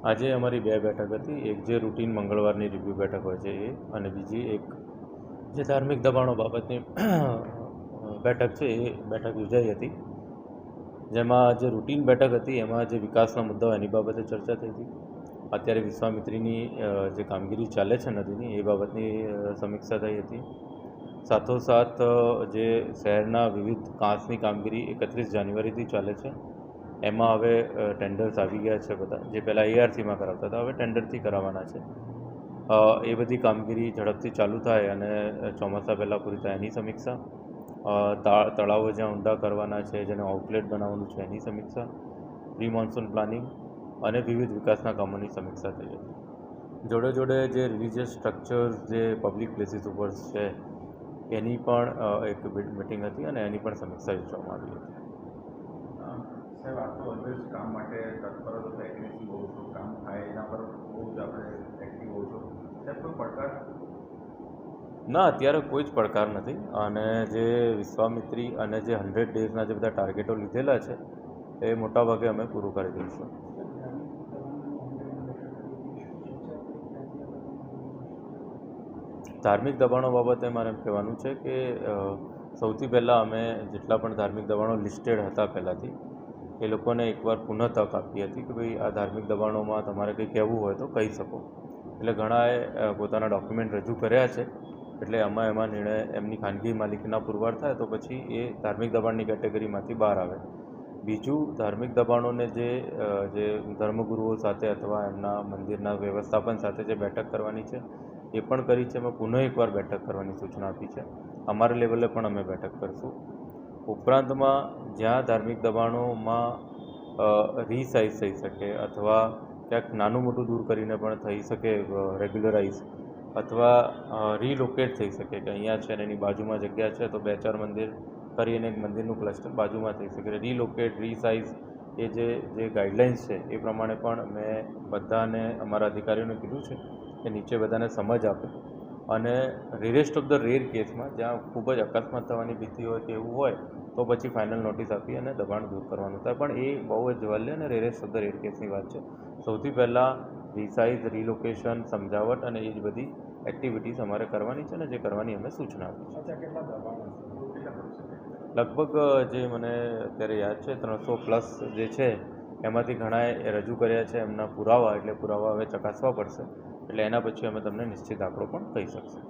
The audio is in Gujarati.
આજે અમારી બે બેઠક હતી. એક જે રૂટીન મંગળવારની રિવ્યૂ બેઠક હોય છે એ, અને બીજી એક જે ધાર્મિક દબાણો બાબતની બેઠક છે એ બેઠક યોજાઈ હતી. જેમાં જે રૂટીન બેઠક હતી એમાં જે વિકાસના મુદ્દાઓ એની બાબતે ચર્ચા થઈ હતી. અત્યારે વિશ્વામિત્રીની જે કામગીરી ચાલે છે નદીની એ બાબતની સમીક્ષા થઈ હતી. સાથોસાથ જે શહેરના વિવિધ કાંસની કામગીરી 31 જાન્યુઆરીથી ચાલે છે એમાં હવે ટેન્ડર્સ આવી ગયા છે બધા. જે પહેલાં ARCમાં કરાવતા હતા હવે ટેન્ડરથી કરાવવાના છે. એ બધી કામગીરી ઝડપથી ચાલુ થાય અને ચોમાસા પહેલાં પૂરી થાય એની સમીક્ષા. તળાવો જ્યાં ઊંડા કરવાના છે, જેને આઉટલેટ બનાવવાનું છે એની સમીક્ષા, પ્રી મોન્સૂન પ્લાનિંગ અને વિવિધ વિકાસના કામોની સમીક્ષા થઈ હતી. જોડે જોડે જે રિલિજિયસ સ્ટ્રક્ચર્સ જે પબ્લિક પ્લેસીસ ઉપર છે એની પણ એક મિટિંગ હતી અને એની પણ સમીક્ષા યોજવામાં આવી હતી. સાહેબ, આપ તો ઓલવેઝ કામ માટે તત્પર હતો, એગ્રેસિવ હોવ છો, કામ થાય એના પર બહુ જ આપણે એક્ટિવ હોવ છો. સાહેબ, કોઈ પડકાર? ના, અત્યારે કોઈ જ પડકાર નથી. અને જે વિશ્વામિત્રી અને જે 100 ડેઝના જે બધા ટાર્ગેટો લીધેલા છે એ મોટાભાગે અમે પૂરું કરી દઈશું. ધાર્મિક દબાણો બાબતે મારે એમ કહેવાનું છે કે સૌથી પહેલાં અમે જેટલા પણ ધાર્મિક દબાણો લિસ્ટેડ હતા પહેલાંથી એ લોકોને એકવાર પુનઃ તક આપી હતી કે ભાઈ આ ધાર્મિક દબાણોમાં તમારે કંઈ કહેવું હોય તો કહી શકો. એટલે ઘણાએ પોતાના ડોક્યુમેન્ટ રજૂ કર્યા છે. એટલે એમાં નિર્ણય એમની ખાનગી માલિકીના પુરવાર થાય તો પછી એ ધાર્મિક દબાણની કેટેગરીમાંથી બહાર આવે. બીજું, ધાર્મિક દબાણોને જે ધર્મગુરુઓ સાથે અથવા એમના મંદિરના વ્યવસ્થાપન સાથે જે બેઠક કરવાની છે એ પણ કરી છે. અમે પુનઃ એકવાર બેઠક કરવાની સૂચના આપી છે. અમારા લેવલે પણ અમે બેઠક કરીશું. ઉપરાંતમાં જ્યાં ધાર્મિક દબાણોમાં રીસાઇઝ થઈ શકે અથવા ક્યાંક નાનું મોટું દૂર કરીને પણ થઈ શકે રેગ્યુલરાઇઝ, અથવા રીલોકેટ થઈ શકે કે અહીંયા છે ને એની બાજુમાં જગ્યા છે તો 2-4 મંદિર કરીને એક મંદિરનું ક્લસ્ટર બાજુમાં થઈ શકે. રીલોકેટ, રીસાઇઝ એ જે ગાઈડલાઇન્સ છે એ પ્રમાણે પણ મેં બધાને અમારા અધિકારીઓને કીધું છે કે નીચે બધાને સમજ આપે. અને રેરેસ્ટ ઓફ ધ રેર કેસમાં જ્યાં ખૂબ જ અકસ્માત થવાની ભીતિ હોય કે એવું હોય તો પછી ફાઇનલ નોટિસ આપી અને દબાણ દૂર કરવાનું થાય. પણ એ બહુ જ જવાલ્ય અને રેરેસ્ટ ઓફ ધ રેર કેસની વાત છે. સૌથી પહેલાં રીસાઇઝ, રીલોકેશન, સમજાવટ અને એ જ બધી એક્ટિવિટીઝ અમારે કરવાની છે અને જે કરવાની અમે સૂચના આપી છે. લગભગ જે મને અત્યારે યાદ છે 300+ જે છે એમાંથી ઘણાએ રજૂ કર્યા છે એમના પુરાવા. એટલે પુરાવા હવે ચકાસવા પડશે. એટલે એના પછી અમે તમને નિશ્ચિત આંકડો પણ કહી શકશું.